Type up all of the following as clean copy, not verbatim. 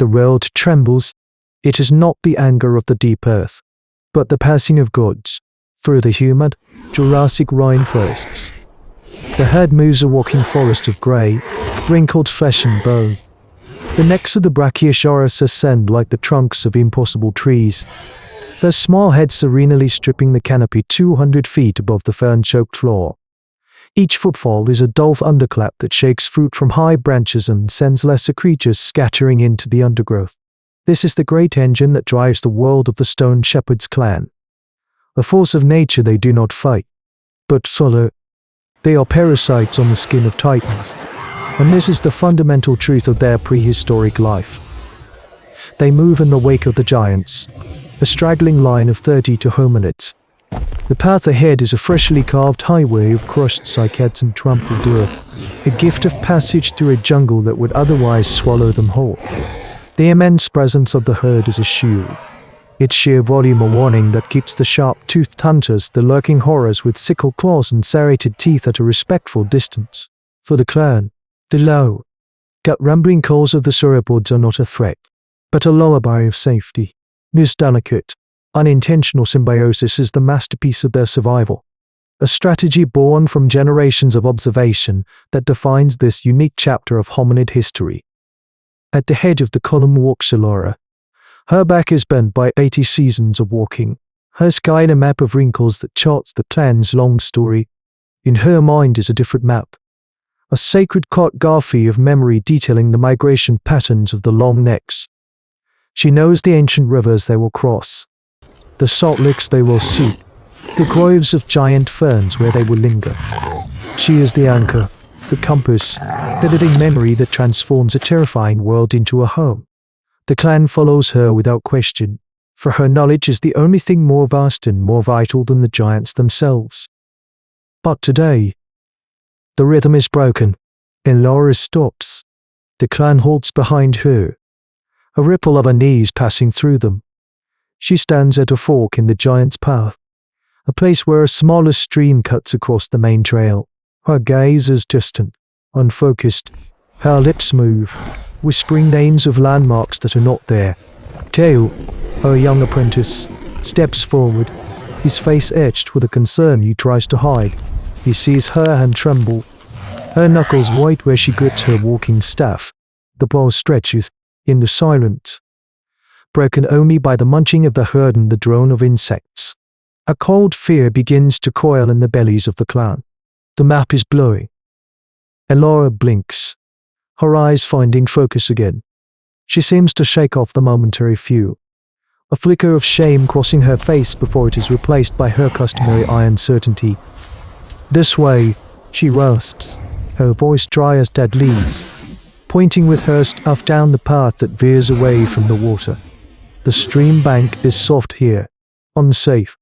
The world trembles. It is not the anger of the deep earth, but the passing of gods through the humid, Jurassic rainforests. The herd moves a walking forest of grey, wrinkled flesh and bone. The necks of the Brachiosaurus ascend like the trunks of impossible trees, their small heads serenely stripping the canopy 200 feet above the fern-choked floor. Each footfall is a dull thunderclap that shakes fruit from high branches and sends lesser creatures scattering into the undergrowth. This is the great engine that drives the world of the Stone Shepherd's clan. A force of nature they do not fight, but follow. They are parasites on the skin of titans, and this is the fundamental truth of their prehistoric life. They move in the wake of the giants, a straggling line of 30 to hominids. The path ahead is a freshly carved highway of crushed cycads and trampled earth, a gift of passage through a jungle that would otherwise swallow them whole. The immense presence of the herd is a shield, its sheer volume a warning that keeps the sharp-toothed hunters, the lurking horrors with sickle claws and serrated teeth at a respectful distance. For the clan, the low, gut-rumbling calls of the sauropods are not a threat, but a lullaby of safety. This delicate, unintentional symbiosis is the masterpiece of their survival, a strategy born from generations of observation that defines this unique chapter of hominid history. At the head of the column walks Allosaurus. Her back is bent by 80 seasons of walking, her sky a map of wrinkles that charts the clan's long story. In her mind is a different map, a sacred cartography of memory detailing the migration patterns of the long necks. She knows the ancient rivers they will cross, the salt licks they will see, the groves of giant ferns where they will linger. She is the anchor, the compass, the living memory that transforms a terrifying world into a home. The clan follows her without question, for her knowledge is the only thing more vast and more vital than the giants themselves. But today, the rhythm is broken, and Laura stops. The clan halts behind her, a ripple of unease passing through them. She stands at a fork in the giant's path, a place where a smaller stream cuts across the main trail. Her gaze is distant, unfocused. Her lips move, whispering names of landmarks that are not there. Kael, her young apprentice, steps forward, his face etched with a concern he tries to hide. He sees her hand tremble, her knuckles white where she grips her walking staff. The bow stretches in the silence, broken only by the munching of the herd and the drone of insects. A cold fear begins to coil in the bellies of the clan. The map is blurry. Laura blinks, her eyes finding focus again. She seems to shake off the momentary fear, a flicker of shame crossing her face before it is replaced by her customary iron certainty. This way, she rasps, her voice dry as dead leaves, pointing with her staff down the path that veers away from the water. The stream bank is soft here, unsafe.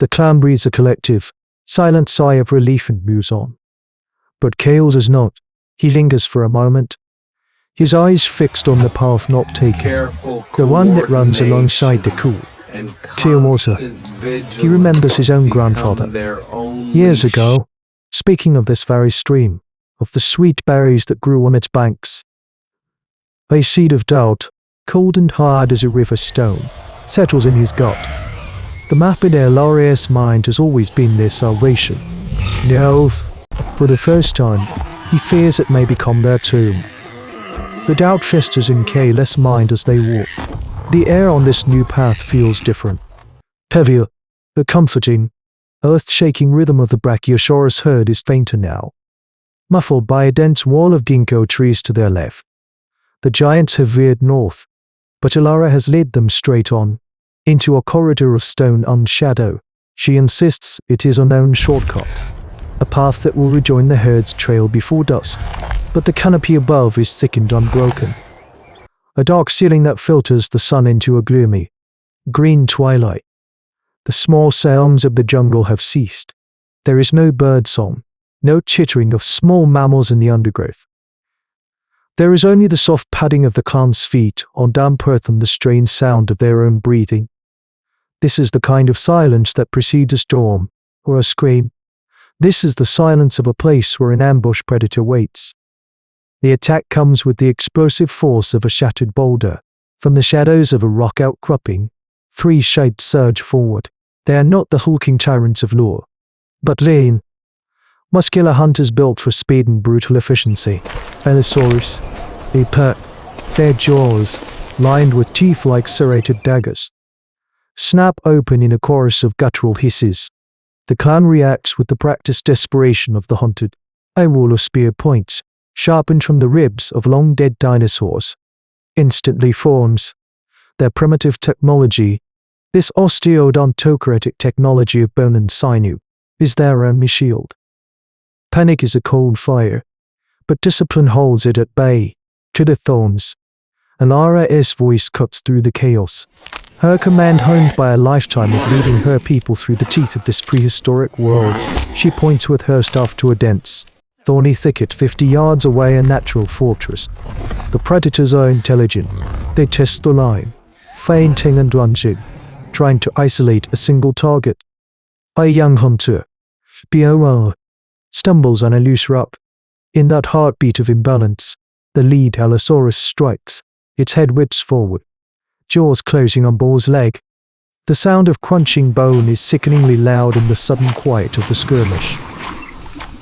The clan breathes a collective, silent sigh of relief and moves on. But Kael does not. He lingers for a moment, his eyes fixed on the path not taken, the one that runs alongside the cool, clear water. He remembers his own grandfather. Years ago, speaking of this very stream, of the sweet berries that grew on its banks. A seed of doubt, cold and hard as a river stone, settles in his gut. The map in Allosaurus' mind has always been their salvation. Now, for the first time, he fears it may become their tomb. The doubt festers in Kael's mind as they walk. The air on this new path feels different. Heavier, the comforting, earth-shaking rhythm of the Brachiosaurus herd is fainter now, muffled by a dense wall of ginkgo trees to their left. The giants have veered north, but Alara has led them straight on, into a corridor of stone unshadowed. She insists it is a known shortcut, a path that will rejoin the herd's trail before dusk, but the canopy above is thick and unbroken. A dark ceiling that filters the sun into a gloomy, green twilight. The small sounds of the jungle have ceased. There is no bird song, no chittering of small mammals in the undergrowth. There is only the soft padding of the clan's feet on damp earth and the strange sound of their own breathing. This is the kind of silence that precedes a storm, or a scream. This is the silence of a place where an ambush predator waits. The attack comes with the explosive force of a shattered boulder. From the shadows of a rock outcropping, 3 shapes surge forward. They are not the hulking tyrants of lore, but lean, muscular hunters built for speed and brutal efficiency. Allosaurus, a pack, their jaws, lined with teeth like serrated daggers, snap open in a chorus of guttural hisses. The clan reacts with the practiced desperation of the hunted. A wall of spear points, sharpened from the ribs of long-dead dinosaurs, instantly forms. Their primitive technology, this osteodontocratic technology of bone and sinew, is their only shield. Panic is a cold fire, but discipline holds it at bay. To the thorns, Alara's voice cuts through the chaos. Her command, honed by a lifetime of leading her people through the teeth of this prehistoric world. She points with her staff to a dense, thorny thicket 50 yards away, a natural fortress. The predators are intelligent. They test the line, feinting and lunging, trying to isolate a single target. A young hunter, BOR, stumbles on a loose rock. In that heartbeat of imbalance, the lead Allosaurus strikes, its head whips forward, jaws closing on Boar's leg. The sound of crunching bone is sickeningly loud in the sudden quiet of the skirmish.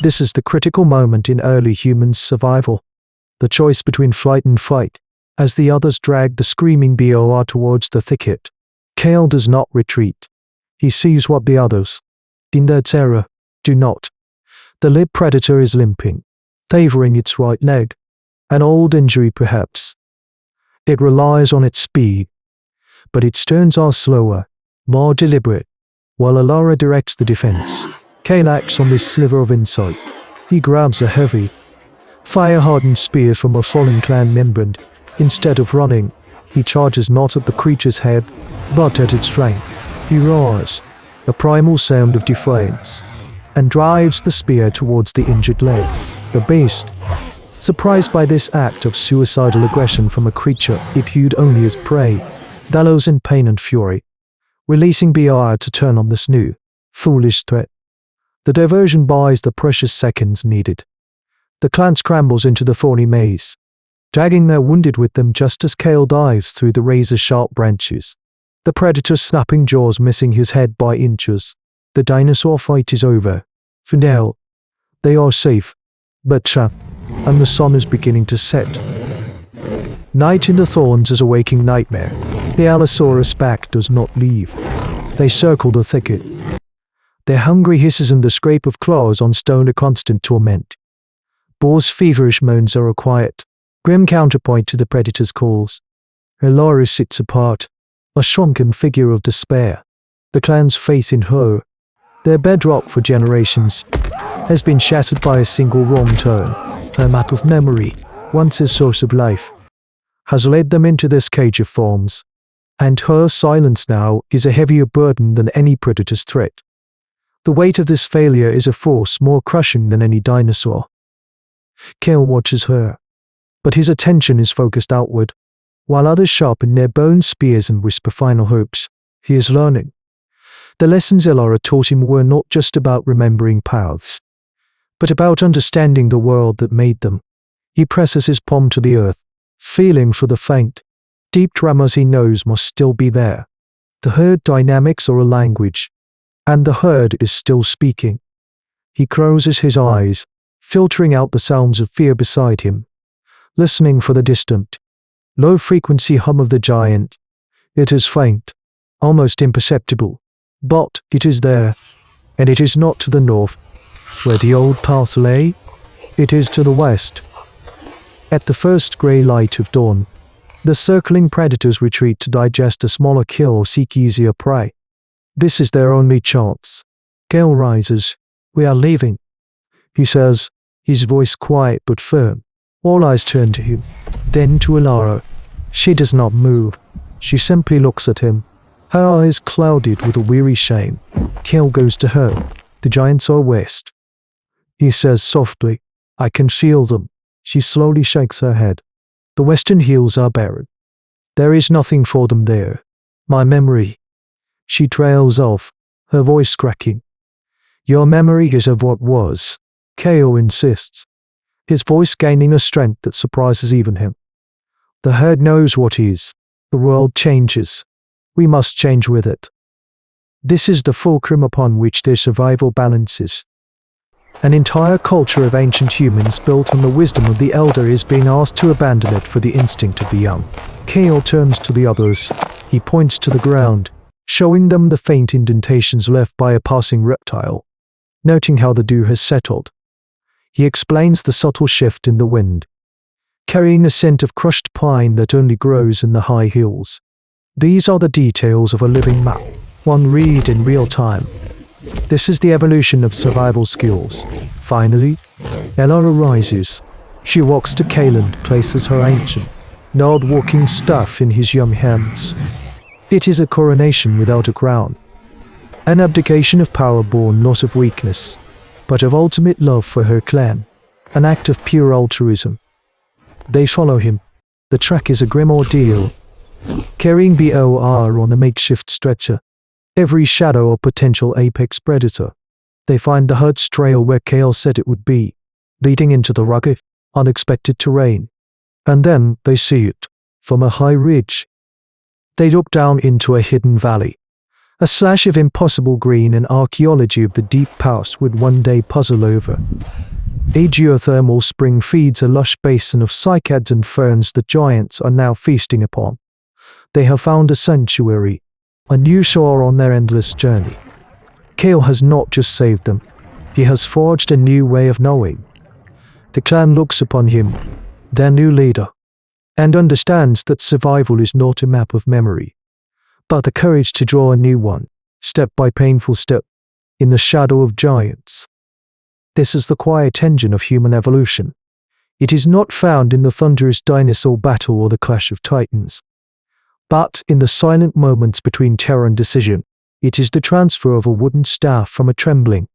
This is the critical moment in early human survival, the choice between flight and fight, as the others drag the screaming BOR towards the thicket. Kael does not retreat. He sees what the others, in their terror, do not. The lead predator is limping, favoring its right leg, an old injury perhaps. It relies on its speed, but its turns are slower, more deliberate. While Alara directs the defense, Kael acts on this sliver of insight. He grabs a heavy, fire-hardened spear from a fallen clan member and, instead of running, he charges not at the creature's head, but at its flank. He roars, a primal sound of defiance, and drives the spear towards the injured leg. The beast, surprised by this act of suicidal aggression from a creature it viewed only as prey, bellows in pain and fury, releasing BR to turn on this new, foolish threat. The diversion buys the precious seconds needed. The clan scrambles into the thorny maze, dragging their wounded with them just as Kael dives through the razor-sharp branches, the predator's snapping jaws missing his head by inches. The dinosaur fight is over. For now, they are safe, but trapped, and the sun is beginning to set. Night in the thorns is a waking nightmare. The Allosaurus pack does not leave. They circle the thicket. Their hungry hisses and the scrape of claws on stone a constant torment. Boar's feverish moans are a quiet, grim counterpoint to the predator's calls. Alara sits apart, a shrunken figure of despair. The clan's faith in her, their bedrock for generations, has been shattered by a single wrong turn. Her map of memory, once a source of life, has led them into this cage of thorns, and her silence now is a heavier burden than any predator's threat. The weight of this failure is a force more crushing than any dinosaur. Kael watches her, but his attention is focused outward. While others sharpen their bone spears and whisper final hopes, he is learning. The lessons Alara taught him were not just about remembering paths, but about understanding the world that made them. He presses his palm to the earth, feeling for the faint, deep tremors he knows must still be there. The herd dynamics are a language, and the herd is still speaking. He closes his eyes, filtering out the sounds of fear beside him, listening for the distant, low-frequency hum of the giant. It is faint, almost imperceptible, but it is there, and it is not to the north, where the old path lay. It is to the west. At the first grey light of dawn, the circling predators retreat to digest a smaller kill or seek easier prey. This is their only chance. Kael rises. "We are leaving," he says, his voice quiet but firm. All eyes turn to him, then to Alara. She does not move. She simply looks at him, her eyes clouded with a weary shame. Kael goes to her. "The giants are west," he says softly. "I can feel them." She slowly shakes her head. "The western hills are barren. There is nothing for them there. My memory." She trails off, her voice cracking. "Your memory is of what was," Kael insists. his voice gaining a strength that surprises even him. The herd knows what is. The world changes. We must change with it. This is the fulcrum upon which their survival balances. An entire culture of ancient humans built on the wisdom of the elder is being asked to abandon it for the instinct of the young. Kael turns to the others. He points to the ground, showing them the faint indentations left by a passing reptile. Noting how the dew has settled, he explains the subtle shift in the wind, carrying a scent of crushed pine that only grows in the high hills. These are the details of a living map, one read in real time. This is the evolution of survival skills. Finally, Ella arises. She walks to Kael and places her ancient, gnarled walking staff in his young hands. It is a coronation without a crown. An abdication of power born not of weakness, but of ultimate love for her clan. An act of pure altruism. They follow him. The trek is a grim ordeal. Carrying BOR on a makeshift stretcher, every shadow a potential apex predator. They find the herd's trail where Kael said it would be, leading into the rugged, unexpected terrain. And then they see it, from a high ridge. They look down into a hidden valley. A slash of impossible green and archaeology of the deep past would one day puzzle over. A geothermal spring feeds a lush basin of cycads and ferns the giants are now feasting upon. They have found a sanctuary, a new shore on their endless journey. Kael has not just saved them, he has forged a new way of knowing. The clan looks upon him, their new leader, and understands that survival is not a map of memory, but the courage to draw a new one, step by painful step, in the shadow of giants. This is the quiet engine of human evolution. It is not found in the thunderous dinosaur battle or the clash of titans, but in the silent moments between terror and decision. It is the transfer of a wooden staff from a trembling,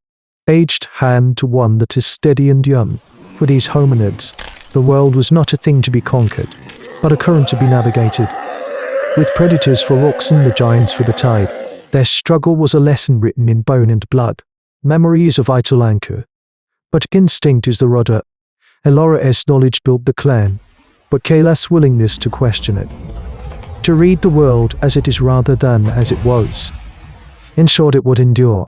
aged hand to one that is steady and young. For these hominids, the world was not a thing to be conquered, but a current to be navigated. With predators for rocks and the giants for the tide, their struggle was a lesson written in bone and blood. Memory is a vital anchor, but instinct is the rudder. Elora's knowledge built the clan, but Kael's willingness to question it, to read the world as it is rather than as it was, ensured it would endure.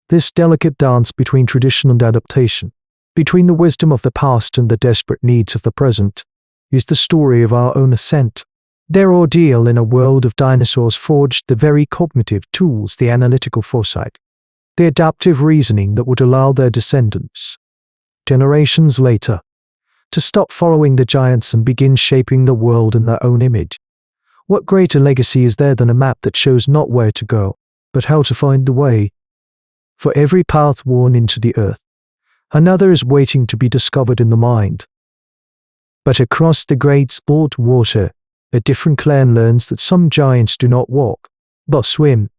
This delicate dance between tradition and adaptation, between the wisdom of the past and the desperate needs of the present, is the story of our own ascent. Their ordeal in a world of dinosaurs forged the very cognitive tools, the analytical foresight, the adaptive reasoning that would allow their descendants, generations later, to stop following the giants and begin shaping the world in their own image. What greater legacy is there than a map that shows not where to go, but how to find the way? For every path worn into the earth, another is waiting to be discovered in the mind. But across the great sport water, a different clan learns that some giants do not walk, but swim.